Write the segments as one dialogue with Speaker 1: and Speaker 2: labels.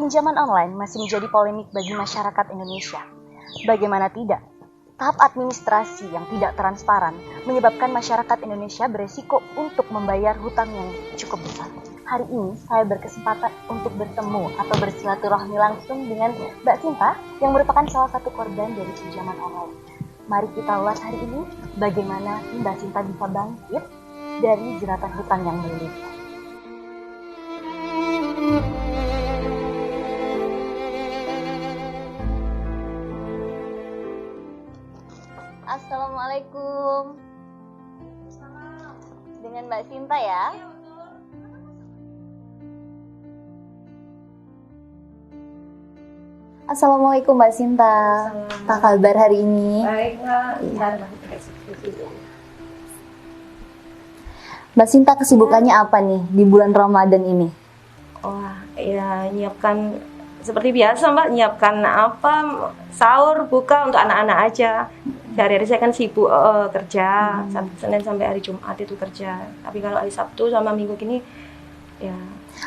Speaker 1: Pinjaman online masih menjadi polemik bagi masyarakat Indonesia. Bagaimana tidak? Tahap administrasi yang tidak transparan menyebabkan masyarakat Indonesia beresiko untuk membayar hutang yang cukup besar. Hari ini saya berkesempatan untuk bertemu atau bersilaturahmi langsung dengan Mbak Sinta yang merupakan salah satu korban dari pinjaman online. Mari kita ulas hari ini bagaimana Mbak Sinta bisa bangkit dari jeratan hutang yang melilit. Assalamualaikum. Dengan Mbak Sinta ya. Assalamualaikum Mbak Sinta. Apa kabar hari ini?
Speaker 2: Baik,
Speaker 1: Mbak Sinta, kesibukannya apa nih di bulan Ramadan ini?
Speaker 2: Wah, ya nyiapkan seperti biasa Mbak, nyiapkan apa sahur, buka untuk anak-anak aja. Hari-hari saya kan sibuk kerja, Senin sampai hari Jumat itu kerja. Tapi kalau hari Sabtu sama Minggu gini, ya.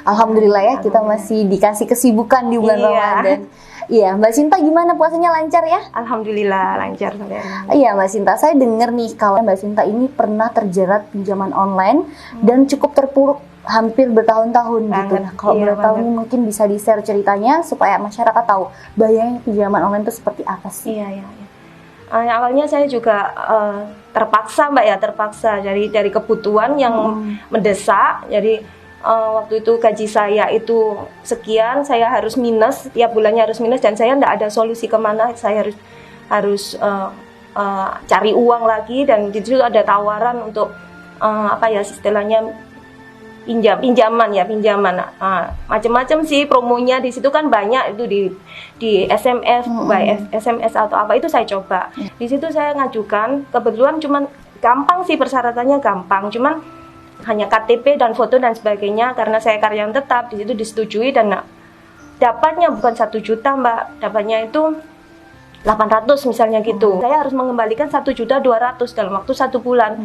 Speaker 1: Alhamdulillah ya, kita masih dikasih kesibukan di bulan Ramadan. Iya, Mbak Sinta gimana puasanya, lancar ya?
Speaker 2: Alhamdulillah lancar sampai hari ini.
Speaker 1: Iya Mbak Sinta, saya dengar nih kalau Mbak Sinta ini pernah terjerat pinjaman online dan cukup terpuruk hampir bertahun-tahun gitu. Nah, kalau boleh tahu nih mungkin bisa di-share ceritanya supaya masyarakat tahu bahayanya pinjaman online itu seperti apa sih?
Speaker 2: Iya. Awalnya saya juga terpaksa Mbak ya, terpaksa dari kebutuhan yang mendesak. Jadi waktu itu gaji saya itu sekian, saya harus minus, tiap bulannya harus minus, dan saya tidak ada solusi kemana. Saya harus cari uang lagi, dan di situ ada tawaran untuk istilahnya pinjaman. Macam-macam sih promonya di situ kan banyak, itu di SMS, SMS atau apa itu saya coba. Di situ saya ngajukan, kebetulan cuman gampang sih, persyaratannya gampang, cuman hanya KTP dan foto dan sebagainya, karena saya karyawan tetap. Di situ disetujui, dan dapatnya bukan 1 juta Mbak, dapatnya itu 800 misalnya gitu. Saya harus mengembalikan 1.200.000 dalam waktu 1 bulan.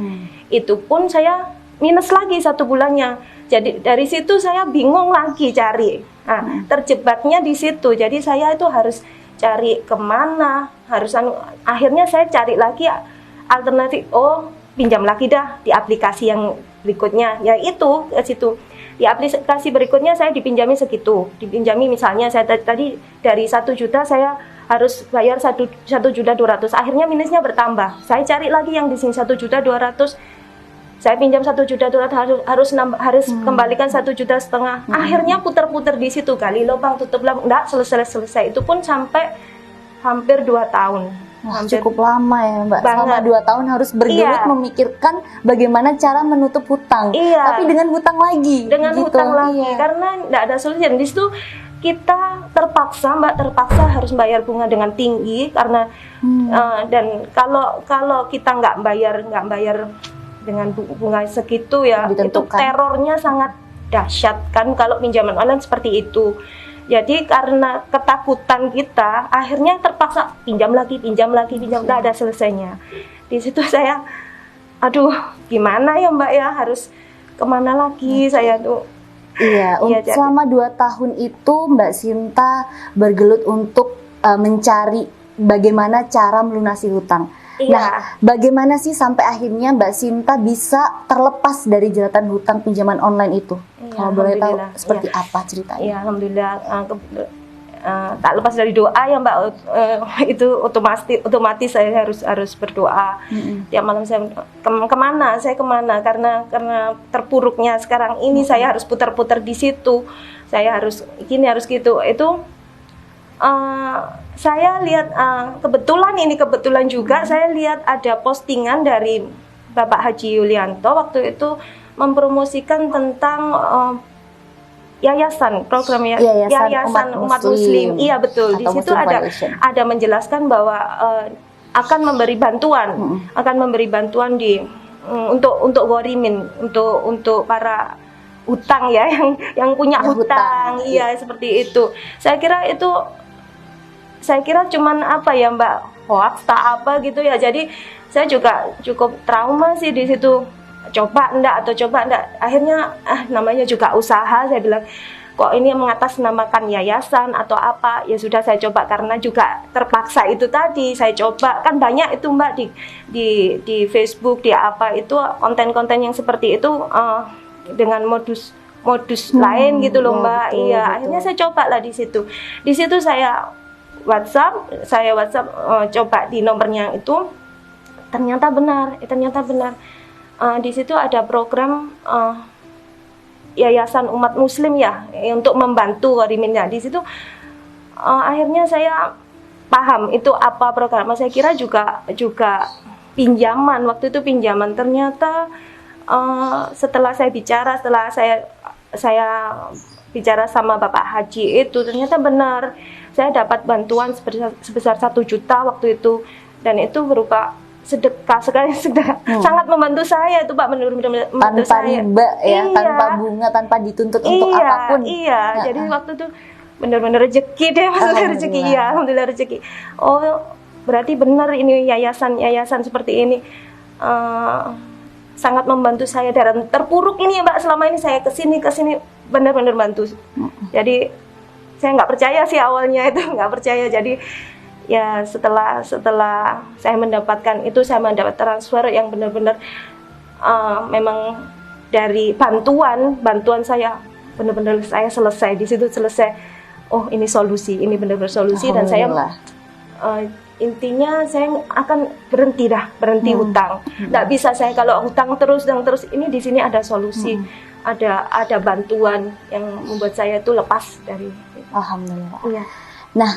Speaker 2: Itu pun saya minus lagi 1 bulannya. Jadi dari situ saya bingung lagi cari. Nah, terjebaknya di situ. Jadi saya itu harus cari kemana, akhirnya saya cari lagi alternatif. Pinjam lagi dah di aplikasi yang berikutnya, yaitu ke situ. Di aplikasi berikutnya saya dipinjami segitu. Dipinjami misalnya saya tadi dari 1 juta saya harus bayar 1.200.000. Akhirnya minusnya bertambah. Saya cari lagi yang di sini 1.200.000. Saya pinjam 1.200.000, harus kembalikan 1,5 juta. Akhirnya putar-putar di situ, kali lubang tutup lubang, enggak selesai. Itu pun sampai hampir 2 tahun.
Speaker 1: Cukup lama ya Mbak, selama 2 tahun harus bergelut memikirkan bagaimana cara menutup hutang, tapi dengan hutang lagi. Karena tidak ada solusi. Di situ kita terpaksa harus bayar bunga dengan tinggi, karena dan kalau kita nggak bayar dengan bunga segitu ya, itu terornya sangat dahsyat kan kalau pinjaman online seperti itu. Jadi karena ketakutan kita, akhirnya terpaksa pinjam lagi, nggak ada selesainya. Di situ saya, gimana ya Mbak ya, harus kemana lagi saya tuh. Selama 2 tahun itu Mbak Sinta bergelut untuk mencari bagaimana cara melunasi hutang. Nah, bagaimana sih sampai akhirnya Mbak Sinta bisa terlepas dari jeratan hutang pinjaman online itu? Kalau boleh tahu seperti apa ceritanya?
Speaker 2: Iya, alhamdulillah. Tak lepas dari doa ya Mbak. Itu otomatis saya harus berdoa. Tiap malam saya kemana? Karena terpuruknya sekarang ini saya harus putar-putar di situ. Saya harus gini, harus gitu. Itu saya lihat kebetulan juga saya lihat ada postingan dari Bapak Haji Yulianto waktu itu mempromosikan tentang program yayasan umat muslim. Iya betul. Di situ ada menjelaskan bahwa akan memberi bantuan untuk ghorimin, untuk para hutang ya, yang punya hutang. Iya, seperti itu. Saya kira cuman Mbak, hoax tak apa gitu ya. Jadi saya juga cukup trauma sih di situ. Coba enggak. Akhirnya namanya juga usaha, saya bilang kok ini mengatasnamakan yayasan atau apa. Ya sudah saya coba, karena juga terpaksa itu tadi saya coba. Kan banyak itu Mbak di Facebook, di apa itu konten-konten yang seperti itu dengan modus lain gitu loh Mbak.
Speaker 1: Betul,
Speaker 2: iya,
Speaker 1: betul.
Speaker 2: Akhirnya saya coba lah di situ. Di situ saya WhatsApp coba di nomornya itu, ternyata benar. Di situ ada program Yayasan Umat Muslim ya, untuk membantu Koriminnya. Di situ akhirnya saya paham itu apa program. Saya kira juga pinjaman, waktu itu pinjaman. Ternyata setelah saya bicara sama Bapak Haji itu, ternyata benar saya dapat bantuan sebesar 1 juta waktu itu, dan itu berupa sedekah sekali, sangat membantu saya itu Pak, benar-benar membantu
Speaker 1: tanpa
Speaker 2: saya.
Speaker 1: riba ya,
Speaker 2: Iya.
Speaker 1: tanpa bunga, tanpa dituntut untuk apapun.
Speaker 2: Iya, jadi waktu itu benar-benar rezeki deh, maksudnya rezeki ya, alhamdulillah rezeki. Oh, berarti benar ini yayasan seperti ini sangat membantu saya. Dan terpuruk ini ya Mbak, selama ini saya kesini benar-benar bantu. Jadi saya nggak percaya sih awalnya itu, nggak percaya. Jadi ya setelah saya mendapatkan itu, saya mendapat transfer yang benar-benar memang dari bantuan saya, benar-benar saya selesai di situ, selesai. Oh, ini solusi, ini benar-benar solusi. Dan saya intinya saya akan berhenti hutang. Nggak bisa saya kalau hutang terus. Ini di sini ada solusi, ada bantuan yang membuat saya itu lepas dari.
Speaker 1: Alhamdulillah.
Speaker 2: Iya.
Speaker 1: Nah,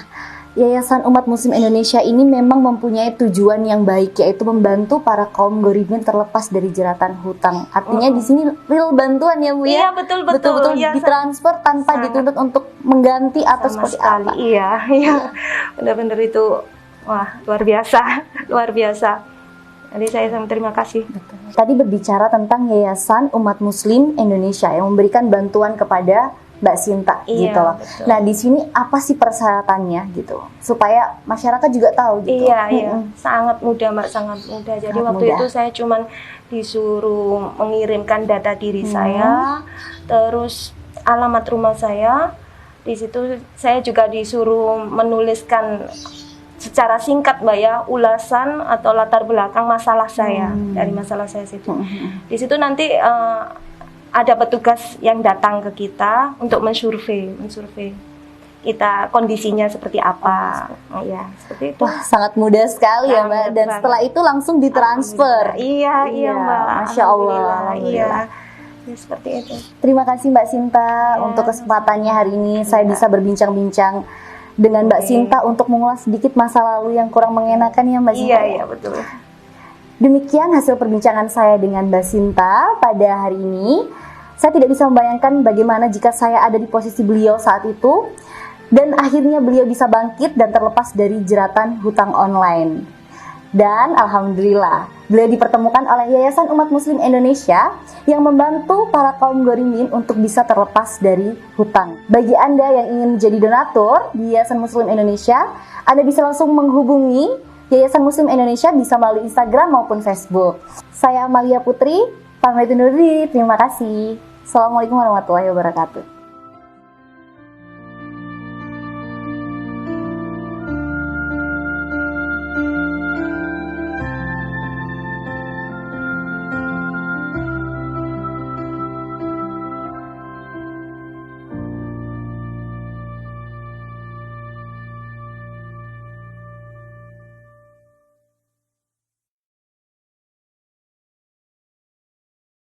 Speaker 1: Yayasan Umat Muslim Indonesia ini memang mempunyai tujuan yang baik, yaitu membantu para kaum gorimin terlepas dari jeratan hutang. Artinya di sini real bantuan ya Bu ya?
Speaker 2: Iya, betul.
Speaker 1: Ya, ditransfer tanpa dituntut untuk mengganti atau seperti apa.
Speaker 2: Iya. Benar-benar itu, wah, luar biasa. Jadi saya sangat terima kasih.
Speaker 1: Betul. Tadi berbicara tentang Yayasan Umat Muslim Indonesia yang memberikan bantuan kepada Mbak Sinta gitu loh.
Speaker 2: Betul.
Speaker 1: Nah, di sini apa sih persyaratannya gitu supaya masyarakat juga tahu gitu?
Speaker 2: Iya. Sangat mudah Mbak, sangat mudah. Jadi waktu itu saya cuman disuruh mengirimkan data diri saya, terus alamat rumah saya. Di situ saya juga disuruh menuliskan secara singkat Mbak ya, ulasan atau latar belakang masalah saya, dari masalah saya situ. Di situ nanti ada petugas yang datang ke kita untuk mensurvei kita kondisinya seperti apa. Ya, seperti itu.
Speaker 1: Wah, sangat mudah sekali ya Mbak. Dan setelah itu langsung ditransfer.
Speaker 2: Iya Mbak.
Speaker 1: Masya Allah.
Speaker 2: Iya. Ya, seperti itu.
Speaker 1: Terima kasih Mbak Sinta untuk kesempatannya hari ini. Saya bisa berbincang-bincang dengan Mbak Sinta untuk mengulas sedikit masa lalu yang kurang mengenakan ya Mbak Sinta.
Speaker 2: Iya, betul.
Speaker 1: Demikian hasil perbincangan saya dengan Mbak Sinta pada hari ini. Saya tidak bisa membayangkan bagaimana jika saya ada di posisi beliau saat itu, dan akhirnya beliau bisa bangkit dan terlepas dari jeratan hutang online. Dan alhamdulillah, beliau dipertemukan oleh Yayasan Umat Muslim Indonesia yang membantu para kaum gorimin untuk bisa terlepas dari hutang. Bagi Anda yang ingin menjadi donatur di Yayasan Muslim Indonesia, Anda bisa langsung menghubungi Yayasan Muslim Indonesia bisa melalui Instagram maupun Facebook. Saya Amalia Putri, pamit undur diri. Terima kasih. Assalamualaikum warahmatullahi wabarakatuh.